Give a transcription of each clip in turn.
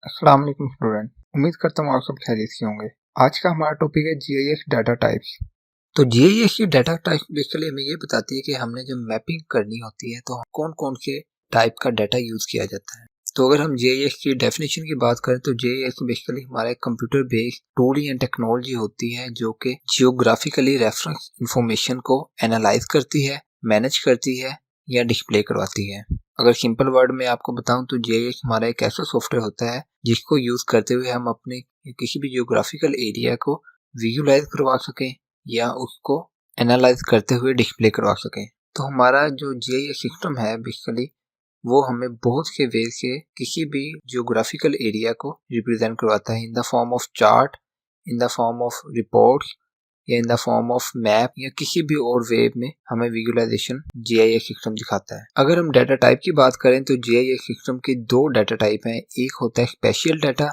अस्सलाम वालेकुम स्टूडेंट। उम्मीद करता हूँ आप सब खैरियत से होंगे। आज का हमारा टॉपिक है जीआईएस डाटा टाइप्स। तो जीआईएस की डाटा टाइप्स बेसिकली हमें ये बताती है कि हमने जब मैपिंग करनी होती है तो कौन कौन से टाइप का डाटा यूज किया जाता है। तो अगर हम जीआईएस की डेफिनेशन की बात करें तो जीआईएस बेसिकली हमारा computer based tool and technology होती है जो कि जियोग्राफिकली रेफरेंस इंफॉर्मेशन को एनालाइज करती है, मैनेज करती है या डिस्प्ले करवाती है। अगर सिंपल वर्ड में आपको बताऊं तो जीआईएस हमारा एक ऐसा सॉफ्टवेयर होता है जिसको यूज करते हुए हम अपने किसी भी जियोग्राफिकल एरिया को विजुलाइज करवा सकें या उसको एनालाइज करते हुए डिस्प्ले करवा सकें। तो हमारा जो जीआईएस सिस्टम है बेसिकली वो हमें बहुत से वे से किसी भी जियोग्राफिकल एरिया को रिप्रेजेंट करवाता है in the form of chart, in the form of reports या in the form of map या किसी भी और वे में हमें विजुअलाइजेशन जीआईएस सिस्टम दिखाता है। अगर हम डाटा टाइप की बात करें तो जीआईएस सिस्टम के दो डाटा टाइप हैं। एक होता है स्पेशियल डाटा,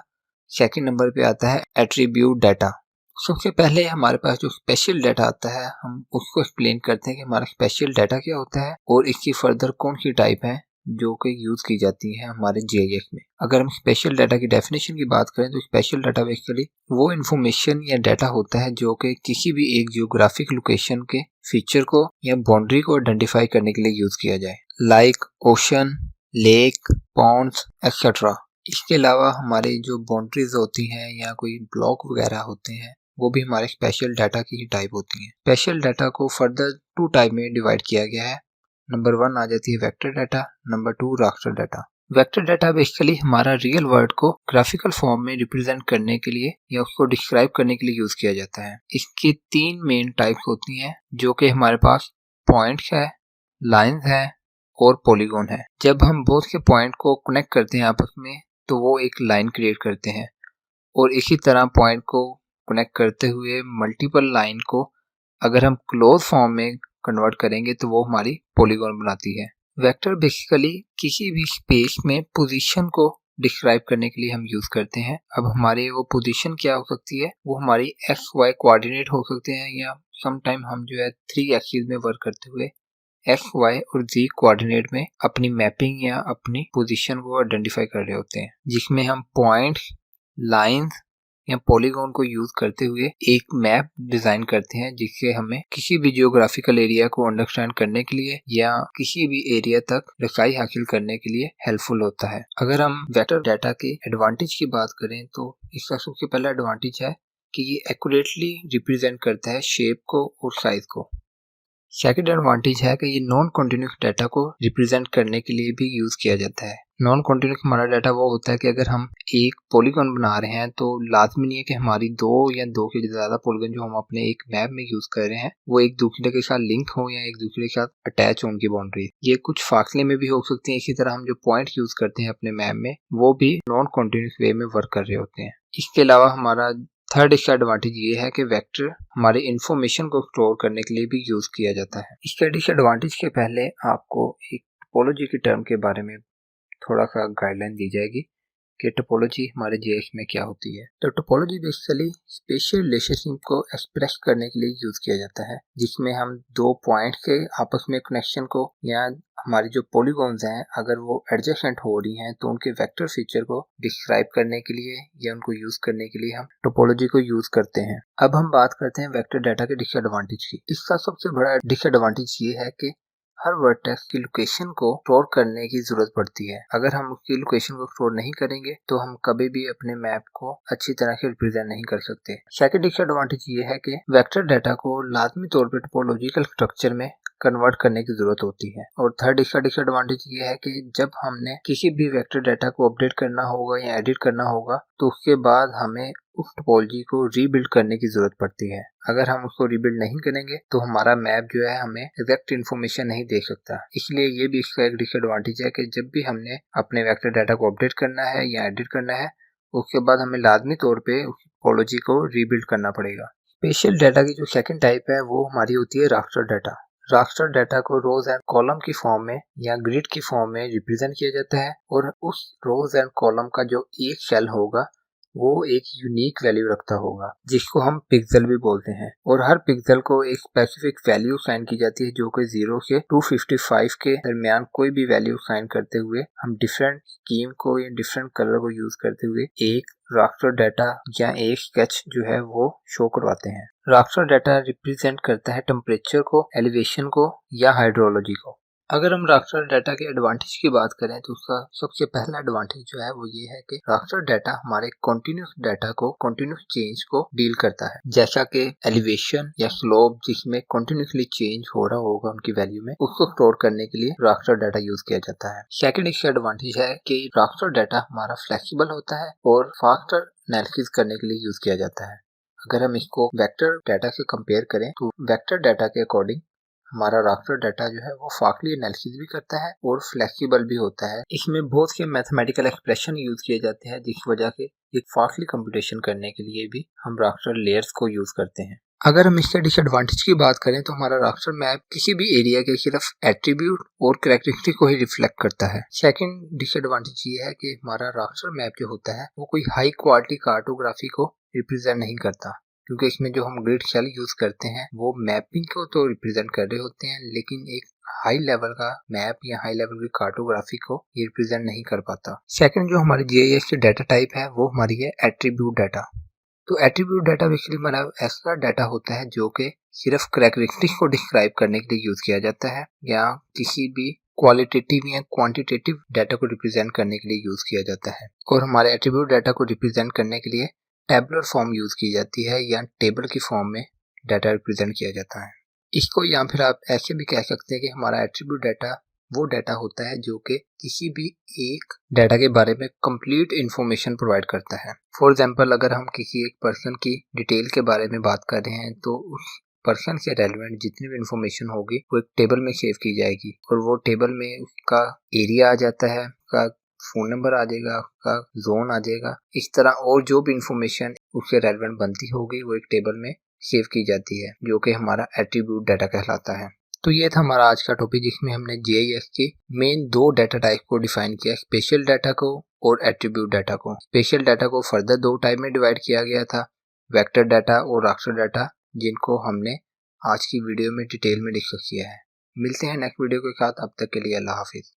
सेकंड नंबर पे आता है एट्रीब्यूट डाटा। सबसे पहले हमारे पास जो स्पेशल डाटा आता है हम उसको एक्सप्लेन करते हैं कि हमारा स्पेशल डाटा क्या होता है और इसकी फर्दर कौन सी टाइप है जो कि यूज की जाती है हमारे जीआईएस में। अगर हम स्पेशल डाटा की डेफिनेशन की बात करें तो स्पेशल डाटा बेसिकली वो इंफॉर्मेशन या डाटा होता है जो कि किसी भी एक जियोग्राफिक लोकेशन के फीचर को या बाउंड्री को आइडेंटिफाई करने के लिए यूज किया जाए, like ocean, lake, ponds etcetera. इसके अलावा हमारे जो बाउंड्रीज होती हैं या कोई ब्लॉक वगैरह होते हैं वो भी हमारे स्पेशल डाटा की ही टाइप होती हैं। स्पेशल डाटा को फर्दर टू टाइप में डिवाइड किया गया है। नंबर 1 आ जाती है vector data, number 2 raster data. Vector data basically हमारा रियल वर्ड को ग्राफिकल फॉर्म में रिप्रेजेंट करने के लिए या उसको डिस्क्राइब करने के लिए यूज किया जाता है। इसकी 3 मेन टाइप्स होती हैं जो कि हमारे पास पॉइंट्स है, लाइंस है और पॉलीगॉन है। जब हम बहुत के पॉइंट को कनेक्ट करते हैं आपस में तो वो एक लाइन क्रिएट करते हैं और इसी तरह पॉइंट को कनेक्ट करते हुए मल्टीपल लाइन को अगर हम क्लोज फॉर्म में कन्वर्ट करेंगे तो वो हमारी पॉलीगॉन बनाती है। वेक्टर बेसिकली किसी भी स्पेस में पोजीशन को डिस्क्राइब करने के लिए हम यूज करते हैं। अब हमारी वो पोजीशन क्या हो सकती है, वो हमारी एक्स वाई कोऑर्डिनेट हो सकते हैं या समटाइम हम जो है 3 एक्सिस में वर्क करते हुए एक्स वाई और जी कोऑर्डिनेट में अपनी मैपिंग या अपनी पोजीशन को आइडेंटिफाई कर रहे होते हैं, जिसमें हम पॉइंट, लाइंस या पॉलीगॉन को यूज करते हुए एक मैप डिजाइन करते हैं जिससे हमें किसी भी जियोग्राफिकल एरिया को अंडरस्टैंड करने के लिए या किसी भी एरिया तक रसाई हासिल करने के लिए हेल्पफुल होता है। अगर हम वेक्टर डाटा के एडवांटेज की बात करें तो इसका सबसे पहला एडवांटेज है कि ये एक्यूरेटली रिप्रेजेंट करता है शेप को और साइज को। सेकंड एडवांटेज है कि ये नॉन कॉन्टिन्यूस डाटा को रिप्रेजेंट करने के लिए भी यूज किया जाता है। नॉन कॉन्टिन्यूस हमारा डाटा वो होता है कि अगर हम एक पॉलीगॉन बना रहे हैं तो लाजमी नहीं है कि हमारी दो या दो के ज्यादा पॉलीगॉन जो हम अपने एक मैप में यूज कर रहे हैं वो एक दूसरे के साथ लिंक हो या एक दूसरे के साथ अटैच हो उनकी बाउंड्री। ये कुछ फासले में भी हो सकती है। इसी तरह हम जो पॉइंट यूज करते हैं अपने मैप में वो भी नॉन कॉन्टिन्यूस वे में वर्क कर रहे होते हैं। इसके अलावा हमारा थर्ड इसका एडवांटेज ये है कि वेक्टर हमारे इंफॉर्मेशन को स्टोर करने के लिए भी यूज किया जाता है। इसके डिसएडवांटेज के पहले आपको एक टोपोलॉजी के टर्म के बारे में थोड़ा सा गाइडलाइन दी जाएगी कि टोपोलॉजी हमारे जीएस में क्या होती है। तो टोपोलॉजी बेसिकली स्पेशल रिलेशनशिप को एक्सप्रेस करने के लिए यूज किया जाता है, जिसमें हम दो पॉइंट के आपस में कनेक्शन को या हमारी जो पॉलीगॉन्स हैं अगर वो एडजेसेंट हो रही हैं तो उनके वेक्टर फीचर को डिस्क्राइब करने के लिए या उनको यूज करने के लिए हम टोपोलॉजी को यूज करते हैं। अब हम बात करते हैं वेक्टर डाटा के डिसएडवांटेज की। इसका सबसे बड़ा डिसएडवांटेज ये है कि हर वर्टेक्स की लोकेशन को स्टोर करने की जरूरत पड़ती है। अगर हम उसकी लोकेशन को स्टोर नहीं करेंगे तो हम कभी भी अपने मैप को अच्छी तरह से रिप्रेजेंट नहीं कर सकते। सेकंड डिसएडवांटेज ये है कि वेक्टर डाटा को लाजमी तौर पर टोपोलॉजिकल स्ट्रक्चर में कन्वर्ट करने की जरूरत होती है। और थर्ड इसका डिसएडवांटेज ये है कि जब हमने किसी भी वेक्टर डाटा को अपडेट करना होगा या एडिट करना होगा तो उसके बाद हमें उस टोपोलॉजी को रीबिल्ड करने की जरूरत पड़ती है। अगर हम उसको रीबिल्ड नहीं करेंगे तो हमारा मैप जो है हमें एग्जैक्ट इन्फॉर्मेशन नहीं दे सकता। इसलिए ये भी इसका एक डिसएडवांटेज है कि जब भी हमने अपने वेक्टर डाटा को अपडेट करना है या एडिट करना है उसके बाद हमें लाजमी तौर पे उस टोपोलॉजी को रीबिल्ड करना पड़ेगा। स्पेशल डाटा की जो सेकंड टाइप है वो हमारी होती है रास्टर डाटा। रास्टर डाटा को रोज एंड कॉलम की फॉर्म में या ग्रिड की फॉर्म में रिप्रेजेंट किया जाता है और उस रोज एंड कॉलम का जो एक सेल होगा वो एक यूनिक वैल्यू रखता होगा जिसको हम पिक्सल भी बोलते हैं, और हर पिक्सल को एक स्पेसिफिक वैल्यू साइन की जाती है जो कि 0 से 255 के दरमियान कोई भी वैल्यू साइन करते हुए हम डिफरेंट स्कीम को या डिफरेंट कलर को यूज करते हुए एक रास्टर डाटा या एक स्केच जो है वो शो करवाते हैं। रास्टर डाटा रिप्रेजेंट करता है टेम्परेचर को, एलिवेशन को या हाइड्रोलॉजी को। अगर हम रास्टर डाटा के एडवांटेज की बात करें तो उसका सबसे पहला एडवांटेज जो है वो ये है कि रास्टर डाटा हमारे कंटिन्यूस डाटा को, कंटिन्यूस चेंज को डील करता है, जैसा कि एलिवेशन या स्लोप जिसमें कंटिन्यूसली चेंज हो रहा होगा उनकी वैल्यू में, उसको स्टोर करने के लिए रास्टर डाटा यूज किया जाता है। सेकंड इसका एडवांटेज है कि रास्टर डाटा हमारा फ्लेक्सिबल होता है और फास्टर एनालिसिस करने के लिए यूज किया जाता है। अगर हम इसको वेक्टर डाटा से कंपेयर करें तो वेक्टर डाटा के अकॉर्डिंग हमारा रास्टर डाटा जो है वो फास्टली एनालिसिस भी करता है और फ्लेक्सिबल भी होता है। इसमें बहुत से मैथमेटिकल एक्सप्रेशन यूज किए जाते हैं जिस वजह से एक फास्टली कंप्यूटेशन करने के लिए भी हम रास्टर लेयर्स को यूज करते हैं। अगर हम इसके डिसएडवांटेज की बात करें तो हमारा रास्टर मैप किसी भी एरिया के सिर्फ एट्रीब्यूट और कैरेक्टरिस्टिक को ही रिफ्लेक्ट करता है। सेकंड डिसएडवांटेज ये है कि हमारा रास्टर मैप जो होता है वो कोई हाई क्वालिटी कार्टोग्राफी को रिप्रेजेंट नहीं करता, क्योंकि इसमें जो हम ग्रिड सेल यूज करते हैं वो मैपिंग को तो रिप्रेजेंट कर रहे होते हैं लेकिन एक हाई लेवल का मैप या हाई लेवल की कार्टोग्राफी को ये रिप्रेजेंट नहीं कर पाता। सेकंड जो हमारी जीआईएस की डाटा टाइप है वो हमारी है एट्रीब्यूट डाटा। तो एट्रीब्यूट डाटा बेसिकली हमारा ऐसा डाटा होता है जो कि सिर्फ कैरेक्टरिस्टिक्स को डिस्क्राइब करने के लिए यूज किया जाता है या किसी भी क्वालिटेटिव या क्वांटिटेटिव डाटा को रिप्रेजेंट करने के लिए यूज किया जाता है। और हमारे एट्रीब्यूट डाटा को रिप्रेजेंट करने के लिए टेबुलर फॉर्म यूज की जाती है या टेबल की फॉर्म में डाटा रिप्रेजेंट किया जाता है। इसको या फिर आप ऐसे भी कह सकते हैं कि हमारा एट्रीब्यूट डाटा वो डाटा होता है जो कि किसी भी एक डाटा के बारे में कंप्लीट इंफॉर्मेशन प्रोवाइड करता है। फॉर एग्जांपल अगर हम किसी एक पर्सन की डिटेल के बारे में बात कर रहे हैं तो उस पर्सन से रेलेवेंट जितनी भी इंफॉर्मेशन होगी वो एक टेबल में सेव की जाएगी और वो टेबल में उसका एरिया आ जाता है, उसका फोन नंबर आ जाएगा, उसका जोन आ जाएगा। इस तरह और जो भी इंफॉर्मेशन उससे रेलेवेंट बनती होगी वो एक टेबल में सेव की जाती है जो कि हमारा एट्रीब्यूट डाटा कहलाता है। तो ये था हमारा आज का टॉपिक जिसमें हमने जीआईएस के मेन दो डाटा टाइप को डिफाइन किया, स्पेशल डाटा को और एट्रीब्यूट डाटा को। स्पेशल डाटा को फर्दर दो टाइप में डिवाइड किया गया था, वेक्टर डाटा और रास्टर डाटा, जिनको हमने आज की वीडियो में डिटेल में डिस्कस किया है। मिलते हैं नेक्स्ट वीडियो के साथ, अब तक के लिए अल्लाह हाफिज।